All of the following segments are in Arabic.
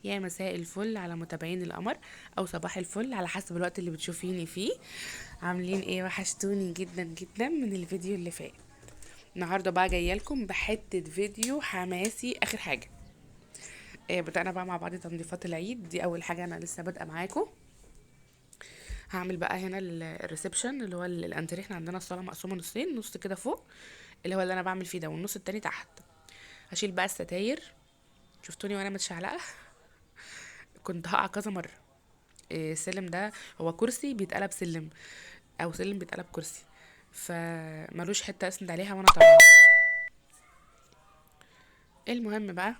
يا مساء الفل على متابعين القمر، او صباح الفل على حسب الوقت اللي بتشوفيني فيه. عاملين ايه؟ وحشتوني جدا جدا من الفيديو اللي فات. النهارده بقى جايه لكم بحته فيديو حماسي اخر حاجه. بدأنا بقى مع بعض تنظيفات العيد دي. اول حاجه انا لسه بادئه معاكم. هعمل بقى هنا الريسبشن اللي هو الانتريه. احنا عندنا الصاله مقسومه نصين، نص كده فوق اللي هو اللي انا بعمل فيه ده، والنص التاني تحت. هشيل بقى الستاير. شفتوني وانا متشعلقه. كنت هقع كذا مره. السلم ده هو كرسي بيتقلب سلم، او سلم بيتقلب كرسي، فملوش حته اسند عليها وانا طالعه. المهم بقى،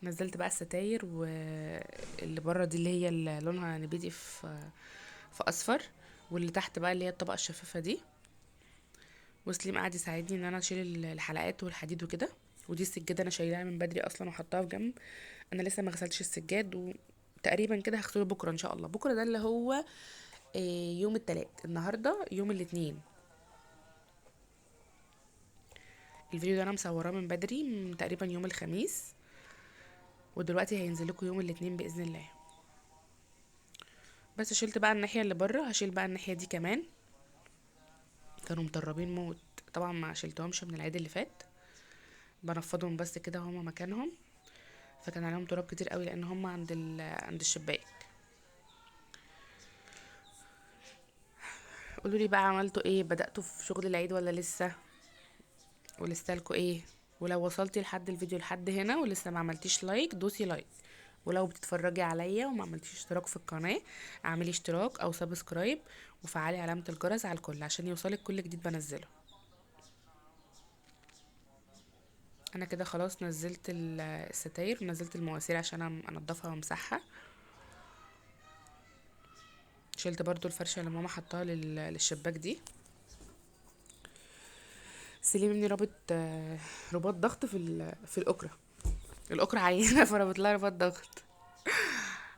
نزلت بقى الستاير واللي بره دي اللي هي اللي لونها نبيتي في اصفر، واللي تحت بقى اللي هي الطبقه الشفافه دي. وسليم قعد يساعدني ان انا اشيل الحلقات والحديد وكده. ودي السجاده انا شايلاها من بدري اصلا وحطها في جنب. انا لسه ما غسلتش السجاد، وتقريبا كده هغسله بكره ان شاء الله. بكره ده اللي هو يوم التلات. النهارده يوم الاثنين. الفيديو ده انا مصوراه من بدري، من تقريبا يوم الخميس، ودلوقتي هينزل لكم يوم الاثنين باذن الله. بس شلت بقى الناحيه اللي بره، هشيل بقى الناحيه دي كمان. كانوا مطربين موت. طبعا ما شلتهمش من العيد اللي فات، بنفضهم بس كده هما مكانهم. فكان عليهم تراب كتير قوي لان هما عند الشباك. قولوا لي بقى، عملتوا ايه؟ بدأتوا في شغل العيد ولا لسه؟ ولسه لكم ايه؟ ولو وصلتي لحد الفيديو لحد هنا ولسه ما عملتيش لايك، دوسي لايك. ولو بتتفرجي عليا وما عملتيش اشتراك في القناة، اعملي اشتراك او سبسكرايب، وفعلي علامة الجرس على الكل عشان يوصلك كل جديد بنزله. انا كده خلاص نزلت الستاير ونزلت المواسير عشان انضفها وامسحها. شلت برضو الفرشة اللي ماما حطها للشباك دي. سليم ابني رابط رباط ضغط في الاكرة. الاكرة عينة فربط لها رباط ضغط.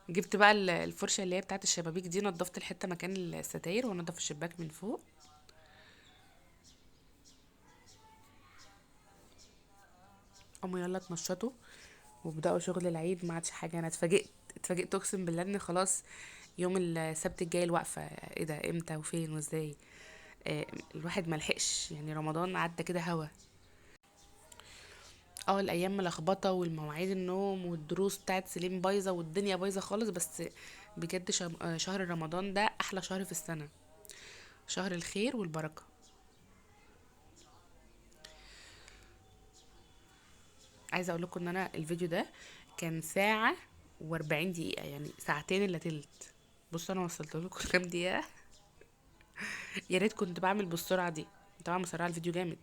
جبت بقى الفرشة اللي هي بتاعت الشبابيك دي، نضفت الحتة مكان الستاير ونضف الشباك من فوق. قاموا يلا اتنشطوا وبدأوا شغل العيد. ما عادش حاجة. انا اتفاجئت اقسم بالله ان خلاص يوم السبت الجاي الوقفة. ايه ده؟ امتى وفين وازاي؟ آه، الواحد ملحقش يعني. رمضان عدى كده هوا. اه، الايام ملخبطه والمواعيد النوم والدروس بتاعت سليم بايظه والدنيا بايظه خالص. بس بجد شهر رمضان ده احلى شهر في السنه. شهر الخير والبركه. عايزه اقول لكم ان انا الفيديو ده كان ساعه و40 دقيقه، يعني ساعتين الا تلت. بصوا انا وصلت لكم كام دقيقه. يا ريت كنت بعمل بالسرعه دي. طبعا مسرعه الفيديو جامد.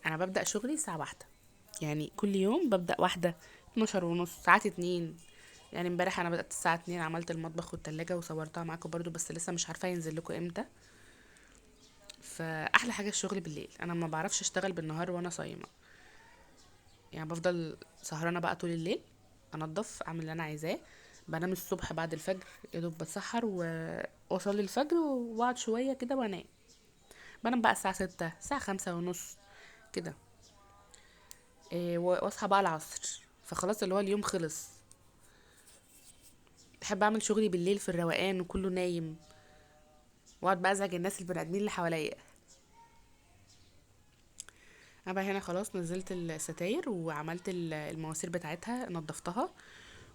انا ببدا شغلي الساعه واحدة. يعني كل يوم ببدا واحدة، 12 ونص، ساعات اتنين. يعني امبارح انا بدات الساعه 2، عملت المطبخ والتلاجة وصورتها معاكم برضو، بس لسه مش عارفه ينزل لكم امتى. فاحلى حاجه الشغل بالليل. انا ما بعرفش اشتغل بالنهار وانا صايمه. يعني بفضل سهرانه بقى طول الليل، انضف، اعمل اللي انا عايزاه. بنام الصبح بعد الفجر، يا دوب بتسحر واصلي الفجر واقعد شويه كده وانام. بنام بقى الساعه 6، الساعه 5 ونص كده. واصحى بقى العصر، فخلاص اللي هو اليوم خلص. بحب اعمل شغلي بالليل في الروقان وكله نايم، واقعد بقى ازعج الناس البني ادمين اللي حواليا. انا بقى هنا خلاص نزلت الستاير وعملت المواسير بتاعتها، نضفتها.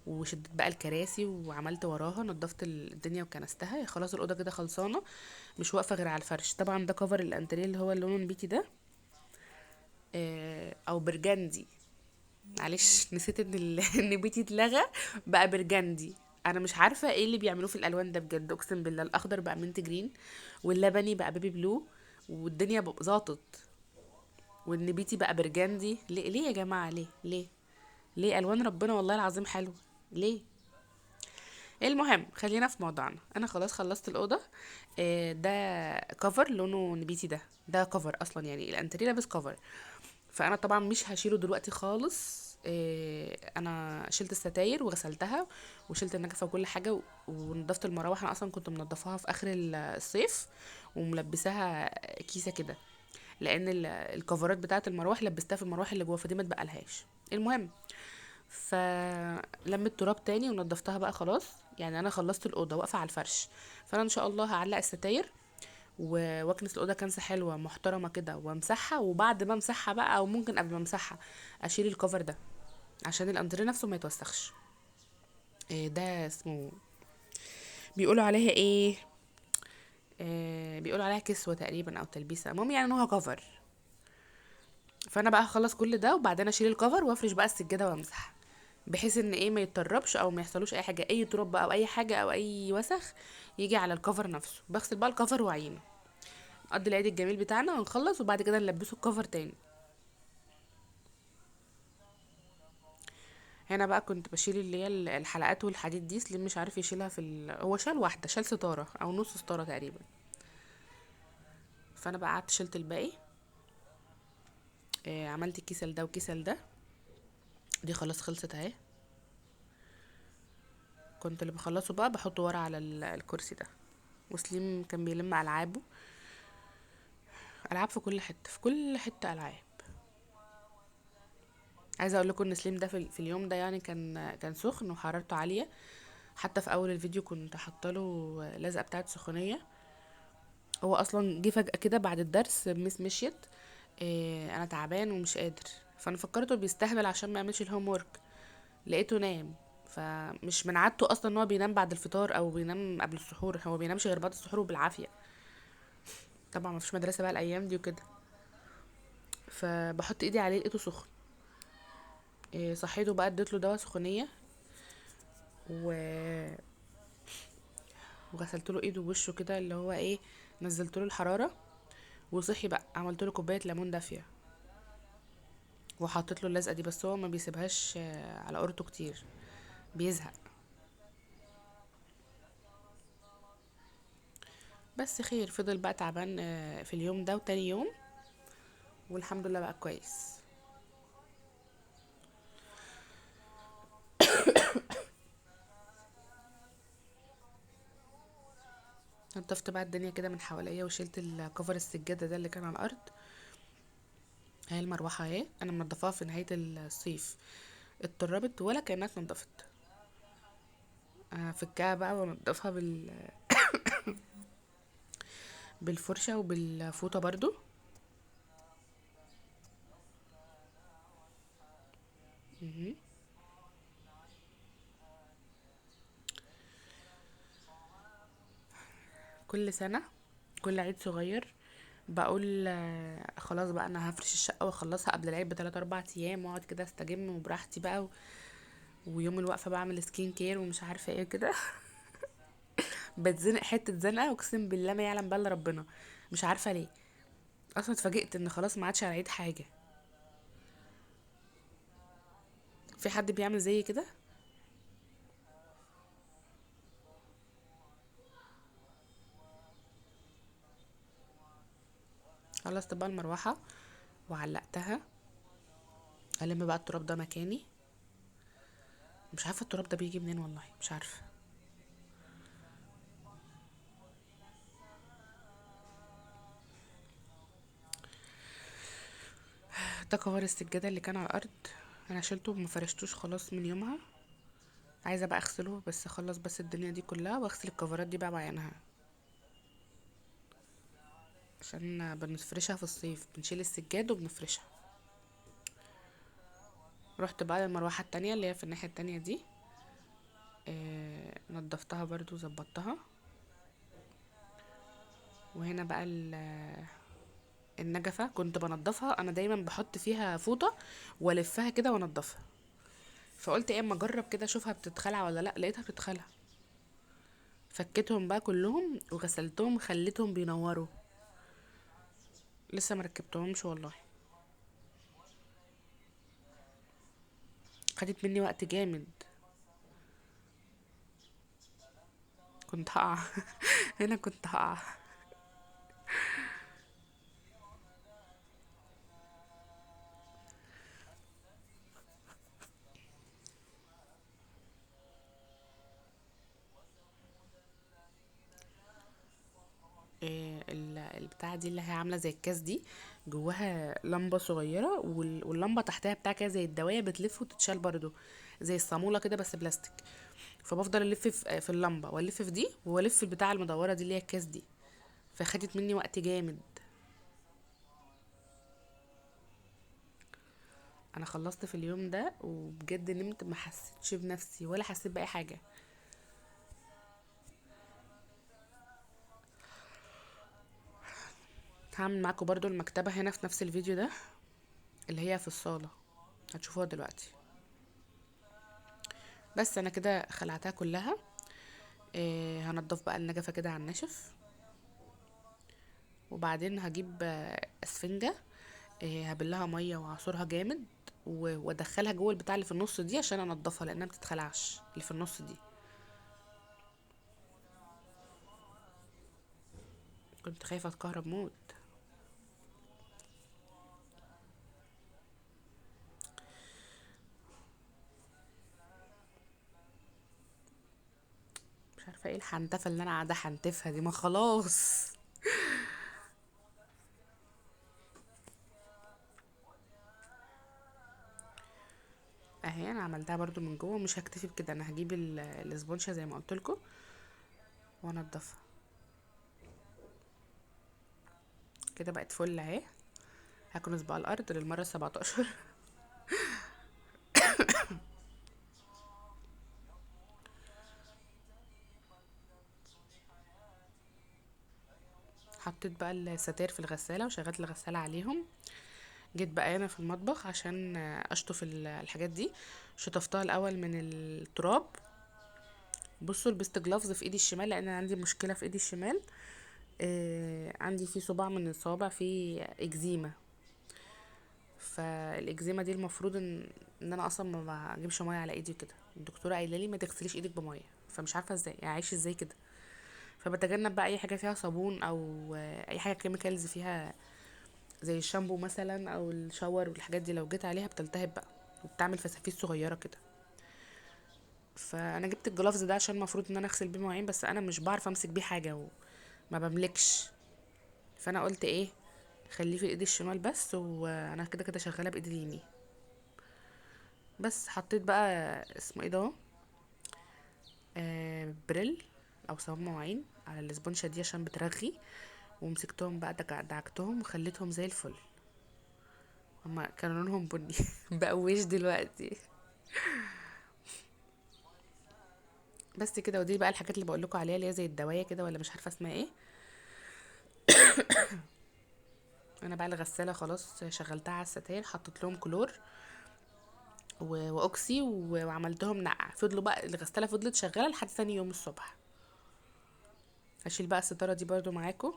وشدت بقى الكراسي وعملت وراها، نضفت الدنيا وكنستها. خلاص الاوضه كده خلصانه، مش واقفه غير على الفرش. طبعا ده كفر الانتريه اللي هو اللون البيتي ده، او برجندي. معلش نسيت ان ان بيتي اتلغى، بقى برجندي. انا مش عارفه ايه اللي بيعملوه في الالوان ده بجد. اقسم بالله الاخضر بقى منت جرين، واللبني بقى بيبي بلو، والدنيا ظبطت. والنبيتي بقى برجندي. ليه يا جماعه؟ ليه الوان ربنا والله العظيم حلو. ليه؟ المهم خلينا في موضوعنا. انا خلاص خلصت الاوضه. ده كفر لونه نبيتي. ده كفر اصلا، يعني الانتريه لابس كفر. فانا طبعا مش هشيله دلوقتي خالص. انا شلت الستاير وغسلتها وشلت النجفه وكل حاجه ونضفت المراوح. انا اصلا كنت منضفاها في اخر الصيف وملبساها كيسه كده. لان الكفرات بتاعه المروح لبستها في المروح اللي جوه، فدي ما اتبقالهاش. المهم، فلمت تراب تاني ونضفتها بقى خلاص. يعني انا خلصت الاوضه واقفه على الفرش، فانا ان شاء الله هعلق الستاير واكنس الاوضه كنسه حلوه محترمه كده وامسحها، وبعد ما امسحها بقى او ممكن قبل ما امسحها اشيل الكفر ده عشان الانتريه نفسه ما يتوسخش. إيه ده اسمه، بيقولوا عليها ايه، بيقولوا عليها كسوه تقريبا او تلبيسه، المهم يعني ان هو كفر. فانا بقى هخلص كل ده وبعدين اشيل الكفر وافرش بقى السجاده وامسح، بحيث ان ايه ما يتطربش او ما يحصلوش اي حاجه، اي تراب بقى او اي حاجه او اي وسخ يجي على الكفر نفسه. بغسل بقى الكفر واعينه، نقضي العيد الجميل بتاعنا ونخلص وبعد كده نلبسه الكفر تاني. هنا بقى كنت بشيل اللي هي الحلقات والحديد دي، سليم مش عارف يشيلها هو شال واحده، شال ستاره او نص ستاره تقريبا. فانا بقى قعدت شلت الباقي. عملت كيسه لده وكيسه لده، دي خلاص خلصت اهي. كنت اللي بخلصه بقى بحطه ورا على الكرسي ده، وسليم كان بيلم العابه. العاب في كل حته، في كل حته العاب. عايزه اقول لكم ان سليم ده في اليوم ده يعني كان سخن وحرارته عاليه. حتى في اول الفيديو كنت حاطه له لزقه بتاعه سخونيه. هو اصلا جه فجاه كده بعد الدرس، مس مشيت إيه انا تعبان ومش قادر، فانا فكرته بيستهبل عشان ما يعملش الهوم ورك. لقيته نام. فمش من عادته اصلا ان هو بينام بعد الفطار او بينام قبل السحور، هو بينامش غير بعد السحور وبالعافيه. طبعا ما فيش مدرسه بقى الايام دي وكده. فبحط ايدي عليه لقيته سخن. إيه صحيته بقى اديت له دواء سخونيه و... وغسلت له ايده ووشه كده اللي هو ايه، نزلت له الحراره. وصحي بقى عملت له كوبايه ليمون دافيه وحطيت له اللزقه دي، بس هو ما بيسيبهاش على قورته كتير، بيزهق. بس خير، فضل بقى تعبان في اليوم ده وتاني يوم، والحمد لله بقى كويس. نضفت بقى الدنيا كده من حواليا وشلت الكفر السجاده ده اللي كان على الارض. هي المروحه اهي انا منضفاها في نهايه الصيف، اتطربت ولا كانها اتنضفت. افكها بقى وانضفها بالفرشه وبالفوطه برضو. مهم. كل سنه، كل عيد صغير بقول خلاص بقى انا هفرش الشقه واخلصها قبل العيد بتلات اربع ايام واقعد كده استجم وبراحتي بقى ويوم الوقفه بعمل سكين كير ومش عارفه ايه كده. بتزنق حته زنقه اقسم بالله ما يعلم بقى الا ربنا، مش عارفه ليه. اصلا اتفاجئت ان خلاص ما عادش على العيد حاجه. في حد بيعمل زي كده؟ خلصت بقى المروحه وعلقتها. الم بقى التراب ده مكاني. مش عارفه التراب ده بيجي منين والله مش عارفه. ده كفر السجاده اللي كان على الارض، انا شلته وما فرشتوش خلاص من يومها. عايزه بقى اغسله، بس اخلص بس الدنيا دي كلها واغسل الكفرات دي بقى بعينها، عشان بنفرشها في الصيف، بنشيل السجاد وبنفرشها. رحت بقى للمروحه التانية اللي هي في الناحيه التانية دي. نضفتها برضو وظبطتها. وهنا بقى النجفة كنت بنضفها، انا دايما بحط فيها فوطة والفها كده وانضفها. فقلت ايه اما اجرب كده اشوفها بتتخلع ولا لا، لقيتها بتتخلع. فكيتهم بقى كلهم وغسلتهم خليتهم بينوروا. لسه مركبتهمش والله. خدت مني وقت جامد. كنت هقع. هنا كنت هقع. البتاعة دي اللي هي عاملة زي الكاس دي، جواها لمبه صغيره، واللمبه تحتها بتاع كده زي الدوايه بتلف وتتشال برضو، زي الصاموله كده بس بلاستيك. فبفضل الف في اللمبه، والف في دي، والف في البتاعه المدوره دي اللي هي الكاس دي. فخدت مني وقت جامد. انا خلصت في اليوم ده وبجد نمت، ما حسيتش بنفسي ولا حسيت باي حاجه. هعمل معاكم برضو المكتبه هنا في نفس الفيديو ده، اللي هي في الصاله، هتشوفوها دلوقتي. بس انا كده خلعتها كلها. هنضف بقى النجفه كده على الناشف، وبعدين هجيب اسفنجه، هبلها ميه واعصرها جامد، وادخلها جوه البتاع اللي في النص دي عشان انضفها، لانها بتتخلعش اللي في النص دي. كنت خايفه اتكهرب موت. مش عارفه ايه الحنتفه اللي انا قاعده حنتفها دي، ما خلاص. اهي انا عملتها برضو من جوه، مش هكتفي بكده، انا هجيب الاسبونشة زي ما قلت لكم وانضفها. كده بقت فل اهي. هكنس بقى الارض للمره 17. حطيت بقى الستاير في الغساله وشغلت الغساله عليهم. جيت بقى هنا في المطبخ عشان اشطف الحاجات دي. شطفتها الاول من التراب. بصوا لبست جلافز في ايدي الشمال لان انا عندي مشكله في ايدي الشمال. عندي في صباع من الصوابع فيه اكزيما. فالاكزيما دي المفروض ان انا اصلا ما بجيبش ميه على ايدي كده. الدكتوره قايله لي ما تغسليش ايدك بميه، فمش عارفه ازاي يعني اعيش ازاي كده. فبتجنب بقى اي حاجه فيها صابون او اي حاجه كيميكالز فيها، زي الشامبو مثلا او الشاور والحاجات دي، لو جيت عليها بتلتهب بقى وبتعمل فسافيس صغيره كده. فانا جبت الجلافز ده عشان المفروض ان انا اغسل بيه مواعين، بس انا مش بعرف امسك بيه حاجه وما بملكش. فانا قلت ايه، خليه في ايدي الشمال بس، وانا كده كده شغاله بايدي اليمين. بس حطيت بقى اسمه ايه ده، بريل او صابون مواعين على الاسبونشة دي عشان بترغي. ومسكتهم بقى دعكتهم وخليتهم زي الفل. هما كانوا لونهم بني. بقى وش دلوقتي. بس كده، ودي بقى الحاجات اللي بقولكوا عليها اللي هي زي الدوايه كده، ولا مش عارفه اسمها ايه. انا بقى الغساله خلاص شغلتها على الستاير، حطيت لهم كلور واوكسي وعملتهم نقع. فضلوا بقى الغساله فضلت شغاله لحد ثاني يوم الصبح. هشيل بقى الستاره دي برضو معاكم.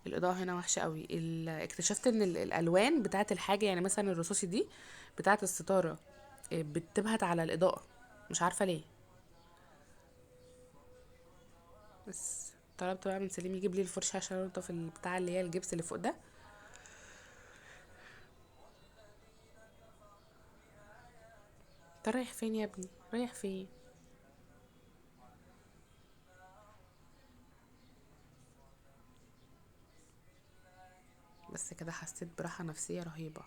الاضاءه هنا وحشه قوي. اكتشفت ان الالوان بتاعه الحاجه، يعني مثلا الرصاصي دي بتاعه الستاره، بتبهت على الاضاءه، مش عارفه ليه. بس طلبت بقى من سليم يجيب لي الفرشه عشان انضف البتاع اللي هي الجبس اللي فوق ده. انت رايح فين يا ابني، رايح فين؟ بس كده حسيت براحه نفسيه رهيبه.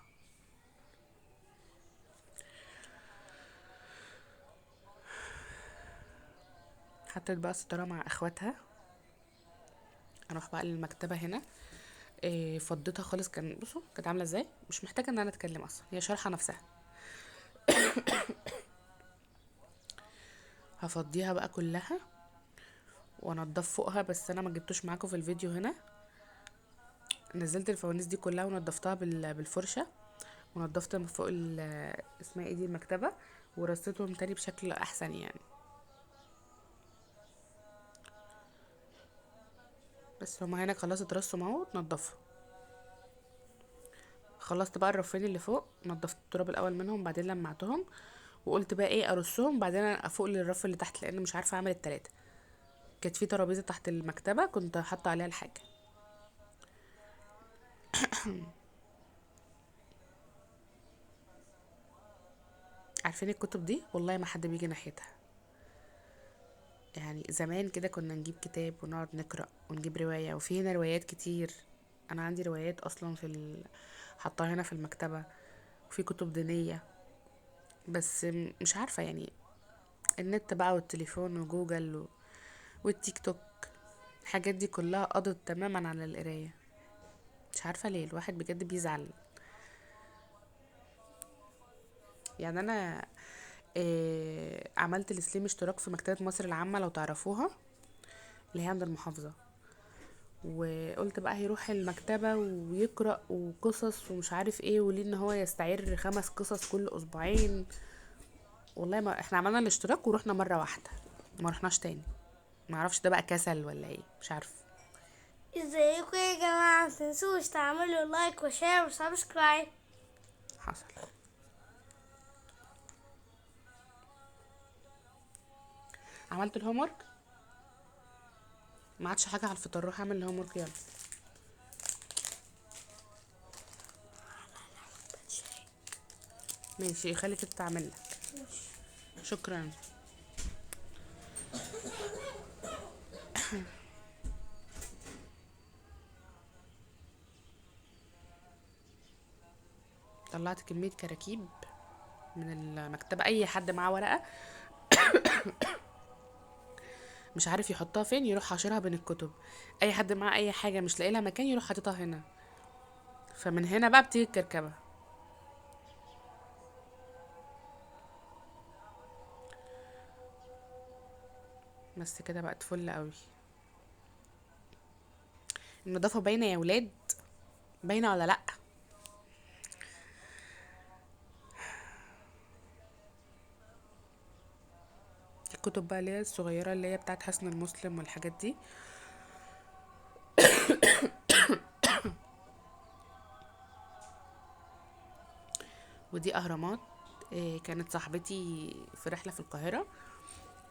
حطيت بقى الستاره مع اخواتها. اروح بقى للمكتبه هنا. فضيتها خالص. كان بصوا كانت عامله ازاي، مش محتاجه ان انا اتكلم اصلا، هي شارحه نفسها. هفضيها بقى كلها وانضف فوقها، بس انا ما جبتوش معاكم في الفيديو هنا. نزلت الفوانيس دي كلها ونضفتها بالفرشه، ونضفت من فوق اسمها ايه دي المكتبه، ورصيتهم تاني بشكل احسن يعني. بس هما هنا خلاص اترصوا اهو اتنضفوا. خلصت بقى الرفين اللي فوق، نضفت التراب الاول منهم بعدين لمعتهم. وقلت بقى ايه ارصهم بعدين افوق للرف اللي تحت، لان مش عارفه اعمل التلاته. كانت في ترابيزه تحت المكتبه كنت حاطه عليها الحاجه. عارفين الكتب دي والله ما حد بيجي ناحيتها. يعني زمان كده كنا نجيب كتاب ونقعد نقرأ ونجيب رواية، وفي هنا روايات كتير. انا عندي روايات اصلا حطاها هنا في المكتبة، وفي كتب دينية. بس مش عارفة يعني، النت بقى والتليفون وجوجل والتيك توك، الحاجات دي كلها قضت تماما على القراية. مش عارفة ليه الواحد بجد بيزعل. يعني انا عملت لسليم اشتراك في مكتبة مصر العامة، لو تعرفوها، اللي هي عند المحافظة. وقلت بقى هيروح المكتبة ويقرأ وقصص ومش عارف ايه، وليه ان هو يستعير 5 قصص كل اسبوعين. والله ما احنا عملنا الاشتراك ورحنا مرة واحدة، ما رحناش تاني. ما اعرفش ده بقى كسل ولا ايه، مش عارف. ازيكم يا جماعة، متنسوش تعملوا لايك وشير وسبسكرايب. حصل. عملت الهوم ورك، ما عادش حاجة على الفطار، روح اعمل الهوم ورك يلا. ماشي، خلي تيتا تعمل لك. شكرا. طلعت كمية كراكيب من المكتبة. اي حد معاه ورقة مش عارف يحطها فين، يروح حاشرها بين الكتب. اي حد معاه اي حاجة مش لاقي لها مكان، يروح حاططها هنا. فمن هنا بقى بتيجي الكركبة. بس كده بقت فل قوي. النظافة باينة يا ولاد، باينة ولا لأ؟ الكتب بقى اللي هي الصغيرة، اللي هي بتاعت حسن المسلم والحاجات دي. ودي أهرامات. كانت صاحبتي في رحلة في القاهرة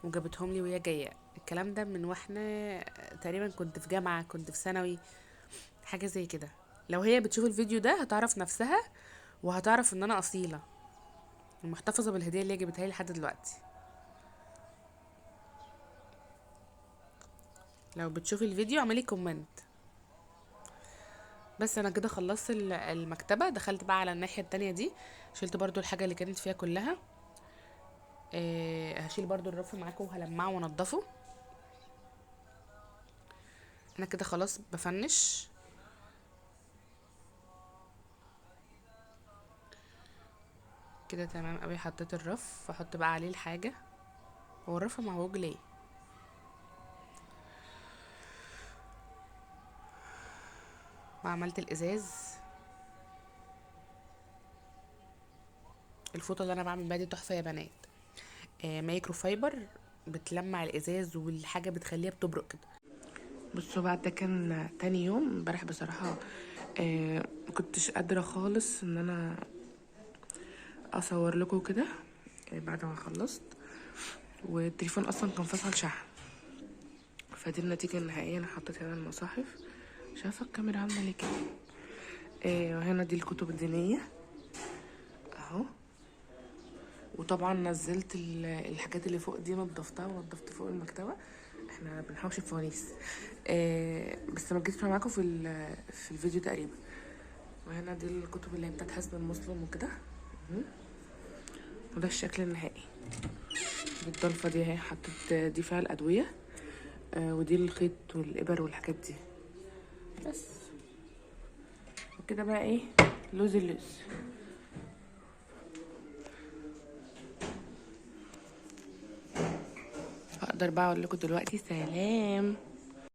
وجابتهم لي وهي جاية. الكلام ده من واحنا تقريبا كنت في جامعة، كنت في ثانوي، حاجة زي كده. لو هي بتشوف الفيديو ده هتعرف نفسها، وهتعرف ان انا اصيلة ومحتفظة بالهدية اللي هي جابتها لي لحد دلوقتي. لو بتشوفي الفيديو اعملي كومنت. بس انا كده خلصت المكتبة، دخلت بقى على الناحية التانية دي، شلت برضو الحاجة اللي كانت فيها كلها. هشيل برضو الرف معاكم وهلمعه وانضفه. انا كده خلاص بفنش. كده تمام قوي. حطيت الرف، احط بقى عليه الحاجة. هو الرف معوج ليه؟ وعملت الازاز. الفوطة اللي انا بعمل بيها دي تحفة يا بنات. مايكرو فايبر، بتلمع الازاز والحاجة بتخليها بتبرق كده. بصوا بقى، ده كان تاني يوم امبارح بصراحة. مكنتش قادرة خالص ان انا اصور لكم كده. بعد ما خلصت والتليفون اصلا كان فصل شحن. فدي النتيجة النهائية. انا حطيت هنا المصاحف، شايفة الكاميرا عاملة ليه كده. وهنا دي الكتب الدينية اهو. وطبعا نزلت الحاجات اللي فوق دي، نضفتها ونضفت فوق المكتبة. احنا بنحوش الفوانيس. بس ما جيتش معاكم في الفيديو تقريبا. وهنا دي الكتب اللي هي بتاعت حسن المسلم وكده. وده الشكل النهائي. دي الضلفة دي اهي، حطيت دي فيها الأدوية. ودي الخيط والإبر والحاجات دي. بس وكده بقى ايه، لوز اللوز. هقدر بقى اقول لكم دلوقتي سلام.